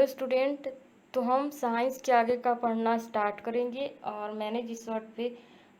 Hello student. तो हम science के आगे का पढ़ना स्टार्ट करेंगे और मैंने जिस वर्ड पे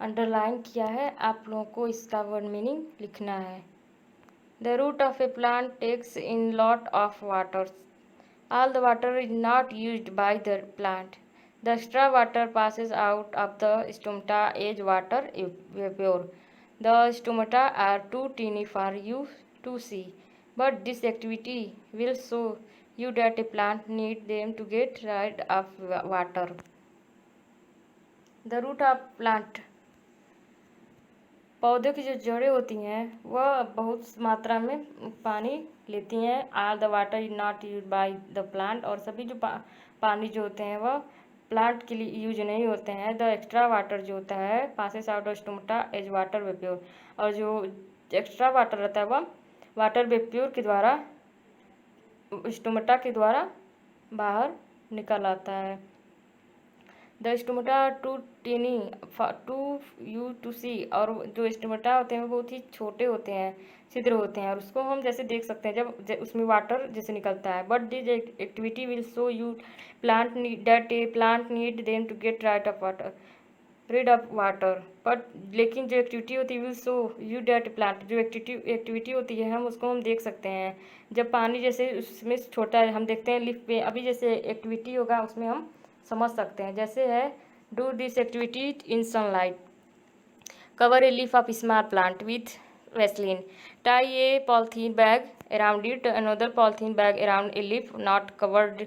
अंडरलाइन किया है आप लोगों को इसका वर्ड मीनिंग लिखना है। The root of a plant takes in lot of water. All the water is not used by the plant. The extra water passes out of the stomata as water vapor. The stomata are too tiny for you to see, but this activity will show you that a plant needs them to get rid of water. The root of plant, पौधे की जो जड़ें होती हैं वह बहुत मात्रा में पानी लेती हैं। All the water is not use by the plant, और सभी जो पानी जो होते हैं वह प्लांट के लिए यूज नहीं होते हैं। द एक्स्ट्रा वाटर जो होता है passes out of stomata as water vapour, और जो एक्स्ट्रा वाटर रहता है वह वाटर वेप्योर के द्वारा स्टोमेटा के द्वारा बाहर निकल आता है। The stomata too tiny to you to see, और जो स्टोमेटा होते हैं वो बहुत ही छोटे होते हैं, छिद्र होते हैं, और उसको हम जैसे देख सकते हैं जब उसमें वाटर जैसे निकलता है। But this activity will show you plant that a plant need them to get rid of water. But लेकिन जो एक्टिविटी होती है will show you that plant, जो एक्टिविटी होती है हम देख सकते हैं जब पानी जैसे उसमें छोटा है, हम देखते हैं लीफ पे अभी जैसे एक्टिविटी होगा उसमें हम समझ सकते हैं। जैसे है do this activity in sunlight, cover a leaf of small plant with Vaseline, tie A polythene bag around it, another polythene bag around a leaf not covered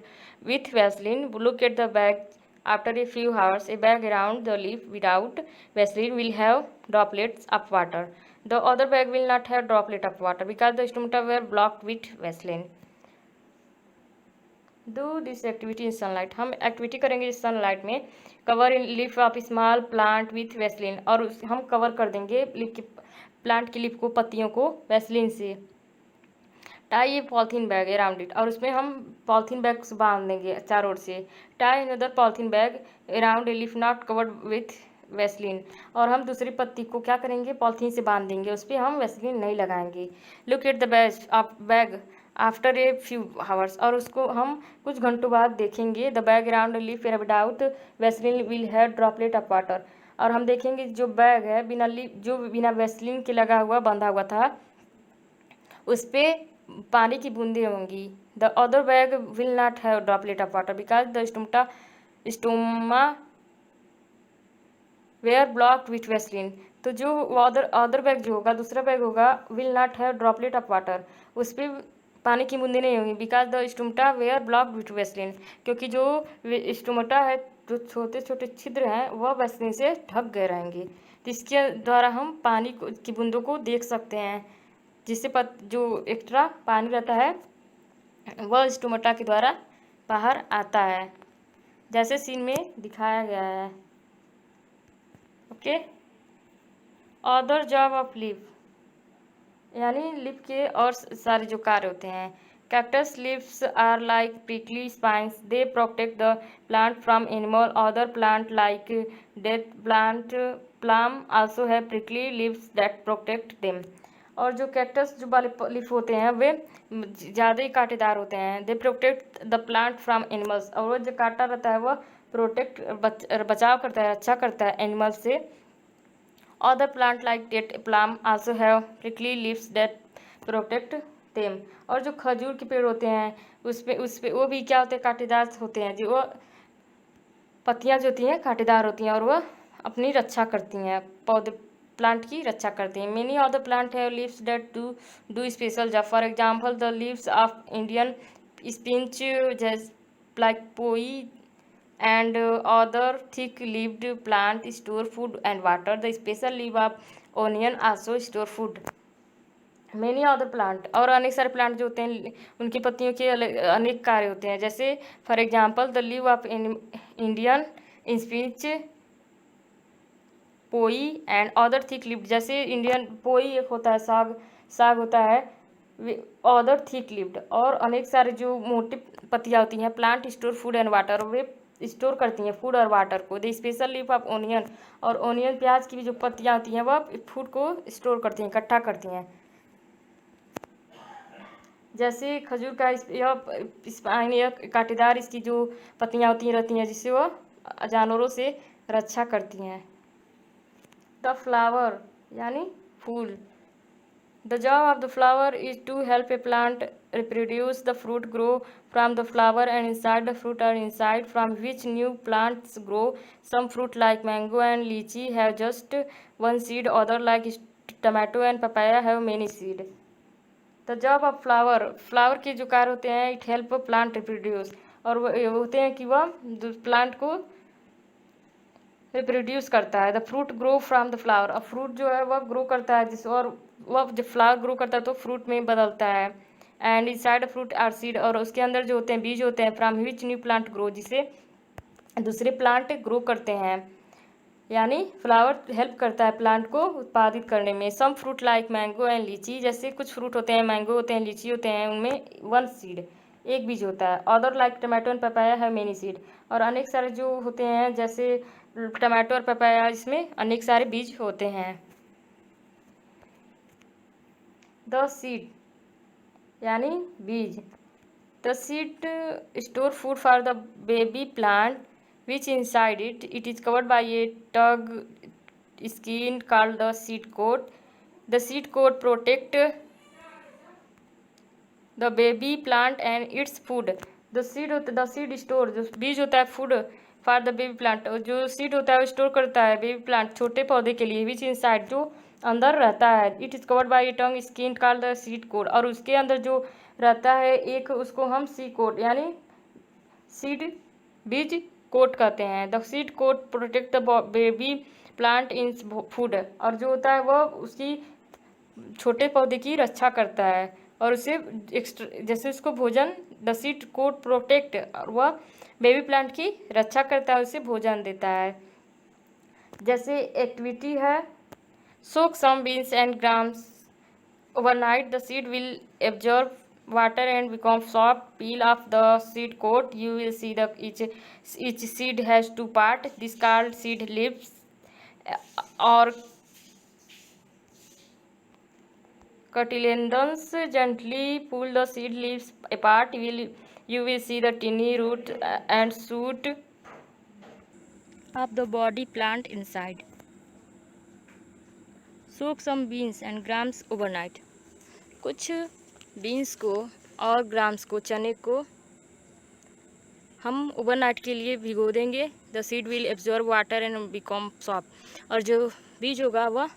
with Vaseline. Look at the bag after a few hours. A bag around the leaf without Vaseline will have droplets of water. The other bag will not have droplet of water because the stomata were blocked with Vaseline. Do this activity in sunlight. हम activity करेंगे sunlight में। Cover in leaf of small plant with Vaseline, और हम cover कर देंगे leaf की plant की leaf को, पत्तियों को वैसलीन से। टाई ये पॉलीथीन बैग अराउंड इट, और उसमें हम पॉलीथीन बैग बांध देंगे चारों ओर से। Tie another polythene bag around a leaf not covered with Vaseline, और हम दूसरी पत्ती को क्या करेंगे पॉलीथीन से बांध देंगे, उस पर हम वैसलीन नहीं लगाएंगे। Look at the bag after a few hours, और उसको हम कुछ घंटों बाद देखेंगे। The bag around leaf without Vaseline will have droplet of water, और हम देखेंगे जो बैग है बिना लीफ जो बिना वैसलीन के लगा हुआ बंधा हुआ था उस पर पानी की बूंदें होंगी। The other bag will not have droplet of water because the stoma were blocked with Vaseline. तो जो अदर बैग जो होगा दूसरा बैग होगा will not have droplet of water, उस पर पानी की बूंदें नहीं होंगी। Because the stomata were blocked with Vaseline, क्योंकि जो स्टोमेटा है जो छोटे छोटे छिद्र हैं वह वैसलीन से ढक गए रहेंगे। तो इसके द्वारा हम पानी की बूंदों को देख सकते हैं, जिससे जो एक्स्ट्रा पानी रहता है वह स्टोमेटा के द्वारा बाहर आता है, जैसे सीन में दिखाया गया है। Okay. Other job of leaf, यानी लीफ के और सारे जो कार्य होते हैं। Cactus leaves are like prickly spines. They protect the plant from animal. Other plant like death plant plum also have prickly leaves that protect them. और जो कैक्टस जो वाले लीफ होते हैं वे ज़्यादा ही कांटेदार होते हैं। They protect the plant from animals, और वो जो कांटा रहता है वह बचाव करता है, रक्षा करता है एनिमल से। Other plant like date plum also have prickly leaves that protect them. और जो खजूर के पेड़ होते हैं उस पे वो भी क्या होते हैं कांटेदार होते हैं, जो वो पत्तियां जो होती हैं कांटेदार होती हैं और वह अपनी रक्षा करती हैं, पौधे प्लांट की रक्षा करती हैं। Many of the plant have leaves that do special job. For example the leaves of Indian spinach like poi and other thick-leaved plant store food and water. The special leaf of onion also store food. Many other plant, और अनेक सारे plant जो होते हैं उनकी पत्तियों के अनेक कार्य होते हैं। जैसे for example the leave of Indian speech Poi and other thick lived, जैसे इंडियन पोई एक होता है साग होता है, अदर थिक लिव्ड, और अनेक सारे जो मोटी पत्तियाँ होती हैं। Plant store food and water, way store करती हैं फूड और वाटर को। The special leaf of onion, और ओनियन प्याज की भी जो पत्तियाँ होती हैं वह फूड को स्टोर करती हैं, इकट्ठा करती हैं। जैसे खजूर का यह कांटेदार इसकी जो पत्तियाँ होती रहती हैं, जिससे वह जानवरों से रक्षा करती हैं। द फ्लावर यानी फूल। The job of the flower is to help a plant reproduce. The fruit grow from the flower, and inside the fruit are inside from which new plants grow. Some fruit like mango and lychee have just one seed. Other like tomato and papaya have many seed. The job of flower के जो कार्य होते हैं, it help plant reproduce, और वो होते हैं कि वह प्लांट को रिप्रोड्यूस करता है। The fruit grow from the flower, अब फ्रूट जो है वह ग्रो करता है और वह जब फ्लावर ग्रो करता है तो फ्रूट में बदलता है। And inside fruit are seed, और उसके अंदर जो होते हैं बीज होते हैं। From which new plant grow, जिसे दूसरे प्लांट ग्रो करते हैं। यानी फ्लावर हेल्प करता है प्लांट को उत्पादित करने में। Some fruit like mango and lychee, जैसे कुछ फ्रूट होते हैं, मैंगो होते हैं, लीची होते हैं, उनमें वन सीड एक बीज होता है। Other like tomato and papaya है मेनी सीड, और अनेक सारे जो होते हैं जैसे टमाटो और पपाया, इसमें अनेक सारे बीज होते हैं। द सीड यानी बीज। The seed store food for the baby plant which inside it is covered by a tug skin called the seed coat. The seed coat protect the baby plant and its food. The seed store, जो बीज होता है, food for the baby plant, जो seed होता है वो store करता है बेबी प्लांट छोटे पौधे के लिए। विच इनसाइड, जो अंदर रहता है। It is covered by a टंग skin called the seed coat, और उसके अंदर जो रहता है एक, उसको हम सी कोट यानी सीड बीज कोट कहते हैं। The seed coat protect the baby plant in food, और जो होता है वह उसकी छोटे पौधे की रक्षा करता है और उसे जैसे उसको भोजन। द सीड कोट प्रोटेक्ट, और वह बेबी प्लांट की रक्षा करता है, उसे भोजन देता है। जैसे एक्टिविटी है, soak some beans and grams overnight, the seed will absorb water and become soft. Peel off the seed coat. You will see the each seed has two parts. This called seed leaves or cotyledons. Gently pull the seed leaves apart. You will see the tiny root and shoot of the body plant inside. Soak some beans and grams overnight. कुछ beans को और grams को, चने को हम overnight के लिए भिगो देंगे। The seed will absorb water and become soft, और जो बीज होगा वह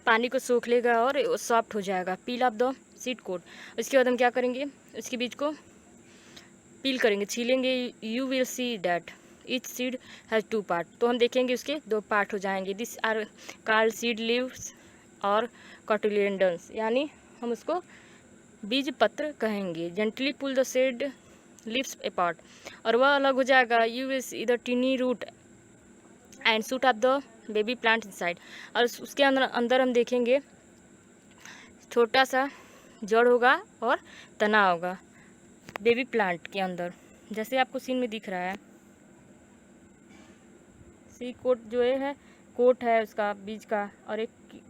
पानी को सोख लेगा और सॉफ्ट हो जाएगा। Peel off the seed coat, उसके बाद हम क्या करेंगे, उसके बीज को पील करेंगे, छीलेंगे। You will see that each seed has two part, तो हम देखेंगे उसके दो पार्ट हो जाएंगे। This are called seed leaves और कॉटिलेंडन्स, यानी हम उसको बीज पत्र कहेंगे। Gently pull the seed leaves apart, और वह अलग हो जाएगा। You will see the tiny root and shoot of the baby plant inside, और उसके अंदर हम देखेंगे छोटा सा जड़ होगा और तना होगा बेबी प्लांट के अंदर, जैसे आपको सीन में दिख रहा है। सी कोट जो है कोट है उसका बीज का, और एक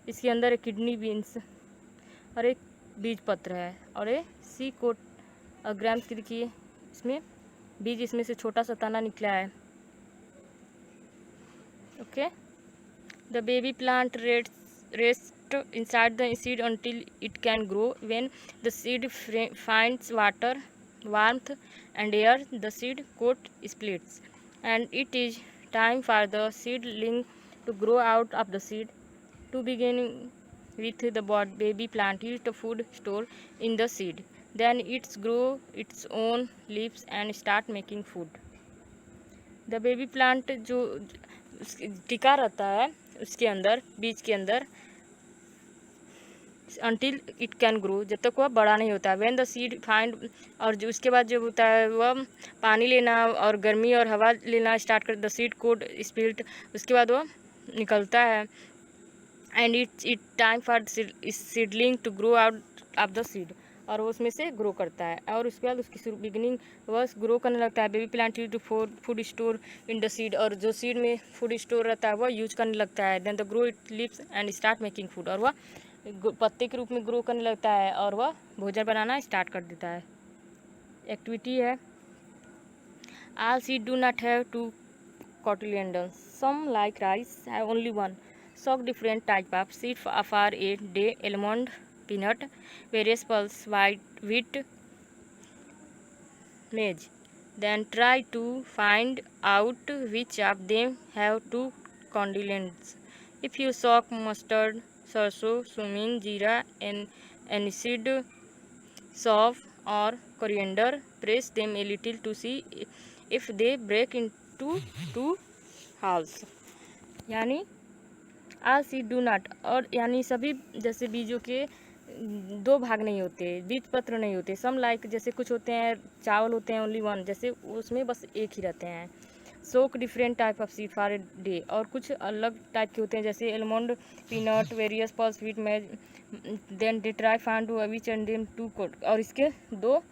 इसके अंदर एक किडनी बीन्स और एक बीज पत्र है, और ये सी कोट ग्राम्स की देखिए इसमें बीज, इसमें से छोटा सा तना निकला है। Okay, the baby plant rest inside the seed until it can grow. When the seed finds water, warmth and air, the seed coat splits, and it is time for the seedling to grow out of the seed. To begin with, the baby plant is the food store in the seed. Then it grow its own leaves and start making food. The baby plant जो टिका रहता है उसके अंदर, बीज के अंदर, until it can grow, जब तक वह बड़ा नहीं होता। when the seed find, और जो उसके बाद जो होता है वह पानी लेना और गर्मी और हवा लेना स्टार्ट कर, the seed coat split, उसके बाद वह निकलता है। and it time for seedling to grow out of the seed, और वो उसमें से ग्रो करता है, और उसके बाद उसकी बिगिनिंग वह ग्रो करने लगता है। Baby plant use to food store in the seed, और जो सीड में फूड स्टोर रहता है वह यूज करने लगता है। Then the grow it leaves and start making food, और वह पत्ते के रूप में ग्रो करने लगता है और वह भोजन बनाना स्टार्ट कर देता है। एक्टिविटी है, all seed do not have two cotyledons. Some like rice have only one. Soak different type of seed for a day: almond, peanut, various pulse, wheat, maize. Then try to find out which of them have two cotyledons. If you soak mustard, sarso, cumin, jeera, aniseed, sauve, or coriander, press them a little to see if they break into two halves. यानी all seed do not, और यानी सभी जैसे बीजों के दो भाग नहीं होते, बीज पत्र नहीं होते। सम लाइक जैसे कुछ होते हैं चावल होते हैं ओनली वन, जैसे उसमें बस एक ही रहते हैं। Soak different type of seed for a day, और कुछ अलग टाइप के होते हैं जैसे almond, peanut, various pulse, wheat, maize. Then they try find which and them to coat, और इसके दो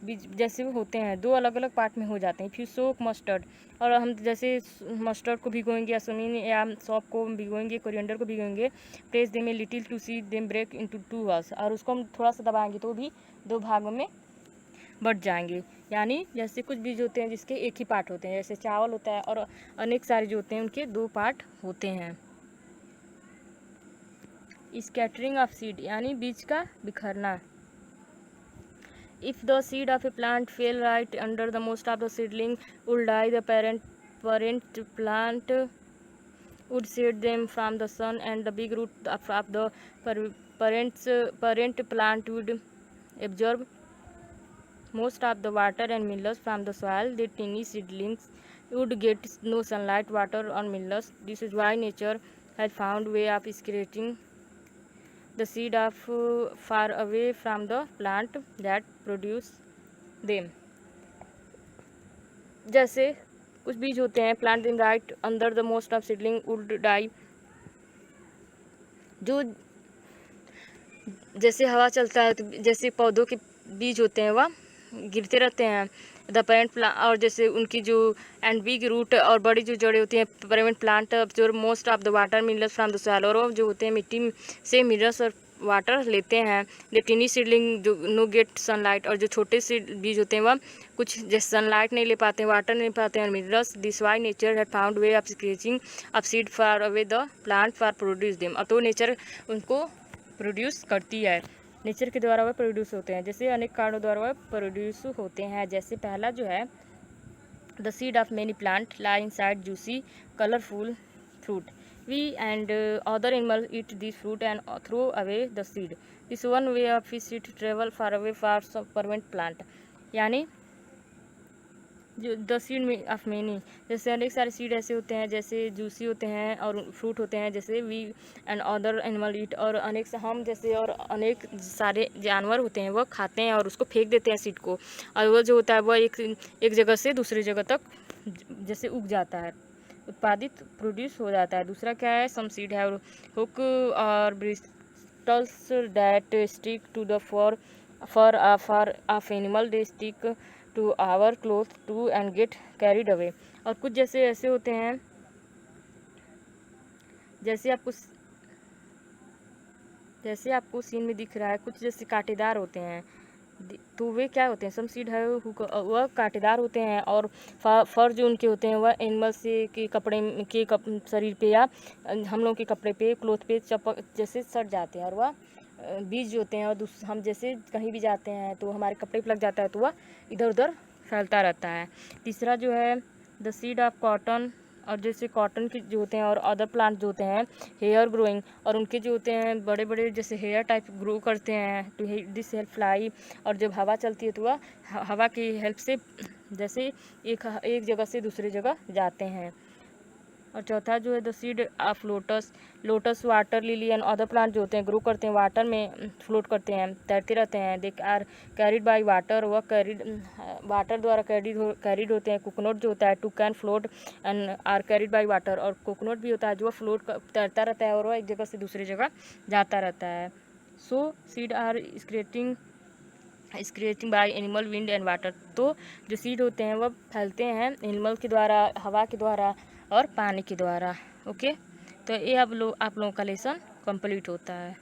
बीज जैसे होते हैं दो अलग अलग पार्ट में हो जाते हैं। फिर सोक मस्टर्ड, और हम जैसे मस्टर्ड को भिगोएंगे या समीन या सौंफ को भिगोएंगे, कोरिएंडर को भिगोएंगे। Press them a little to see them break into two halves, और उसको हम थोड़ा सा दबाएंगे तो भी दो भागों में बढ़ जाएंगे। यानी जैसे कुछ बीज होते हैं जिसके एक ही पार्ट होते हैं, जैसे चावल होता है, और अनेक सारे जो होते हैं उनके दो पार्ट होते हैं। स्कैटरिंग ऑफ सीड यानी बीज का बिखरना। If the seed of a plant fell right under the most of the seedling would die, the parent plant would shade them from the sun, and the big root of the parent plant would absorb most of the water and minerals from the soil. The tiny seedlings would get no sunlight, water, or minerals. This is why nature has found way of secreting the seed of far away from the plant that produce them. जैसे कुछ बीज होते हैं plant in right under the most of seedling would die, जो जैसे हवा चलता है तो जैसे पौधों के बीज होते हैं वह गिरते रहते हैं। द पेरेंट प्लांट, और जैसे उनकी जो एंड बिग रूट और बड़ी जो जड़ें होती हैं, parent plant absorb most of the water minerals from the soil, और जो होते हैं मिट्टी से मिनरल्स और वाटर लेते हैं। द टिनी सीडलिंग जो नो गेट सनलाइट, और जो छोटे से बीज होते हैं वह कुछ जैसे सनलाइट नहीं ले पाते हैं, वाटर नहीं पाते हैं, और minerals. This Y nature had found way of scratching of seed for away the plant for produce them. तो नेचर उनको प्रोड्यूस करती है, नेचर के द्वारा वह प्रोड्यूस होते हैं, जैसे अनेक कारणों द्वारा वह प्रोड्यूस होते हैं। जैसे पहला जो है the seed of many plant lie inside juicy colourful fruit, we and other animals eat this fruit and throw away the seed. This one way of seed travel far away for some permanent plant. यानी जो the seed of many, जैसे अनेक सारे seed ऐसे होते हैं जैसे juicy होते हैं और फ्रूट होते हैं, जैसे we and other animal eat, और अनेक हम जैसे और अनेक सारे जानवर होते हैं वह खाते हैं और उसको फेंक देते हैं सीड को, और वह जो होता है वह एक जगह से दूसरी जगह तक जैसे उग जाता है, उत्पादित प्रोड्यूस हो जाता है। दूसरा क्या है, सम सीड हैव हुक और bristles that stick to the fur of animal, they stick to our cloth too and get carried away. और कुछ जैसे ऐसे होते हैं जैसे आपको सीन में दिख रहा है, कुछ जैसे कांटेदार होते हैं, तो वे क्या होते हैं, सम सीड है वह कांटेदार होते हैं, और फर जो उनके होते हैं वह एनिमल से के कपड़े के शरीर पे या हम लोगों के कपड़े पे, क्लोथ पे चपक जैसे सट जाते हैं, और वह बीज जो होते हैं और हम जैसे कहीं भी जाते हैं तो हमारे कपड़े पे लग जाता है तो वह इधर उधर फैलता रहता है। तीसरा जो है द सीड ऑफ कॉटन, और जैसे कॉटन के जो होते हैं और अदर प्लांट जो होते हैं हेयर ग्रोइंग, और उनके जो होते हैं बड़े बड़े जैसे हेयर टाइप ग्रो करते हैं टू दिस हेल्प फ्लाई, और जब हवा चलती है तो वह हवा की हेल्प से जैसे एक जगह से दूसरी जगह जाते हैं। और चौथा जो है the seed of lotus water lily and other plant जो होते हैं ग्रो करते हैं वाटर में, फ्लोट करते हैं, तैरते रहते हैं। They are carried by water, वह वाटर द्वारा कैरिड होते हैं। कोकोनट जो होता है too can float and are carried by water, और कोकोनट भी होता है जो तैरता रहता है और वह एक जगह से दूसरी जगह जाता रहता है। So seed are scratching by animal, wind and water. तो जो सीड होते हैं वह फैलते हैं एनिमल के द्वारा, हवा के द्वारा और पानी के द्वारा। ओके, तो ये आप लोगों का लेसन कंप्लीट होता है।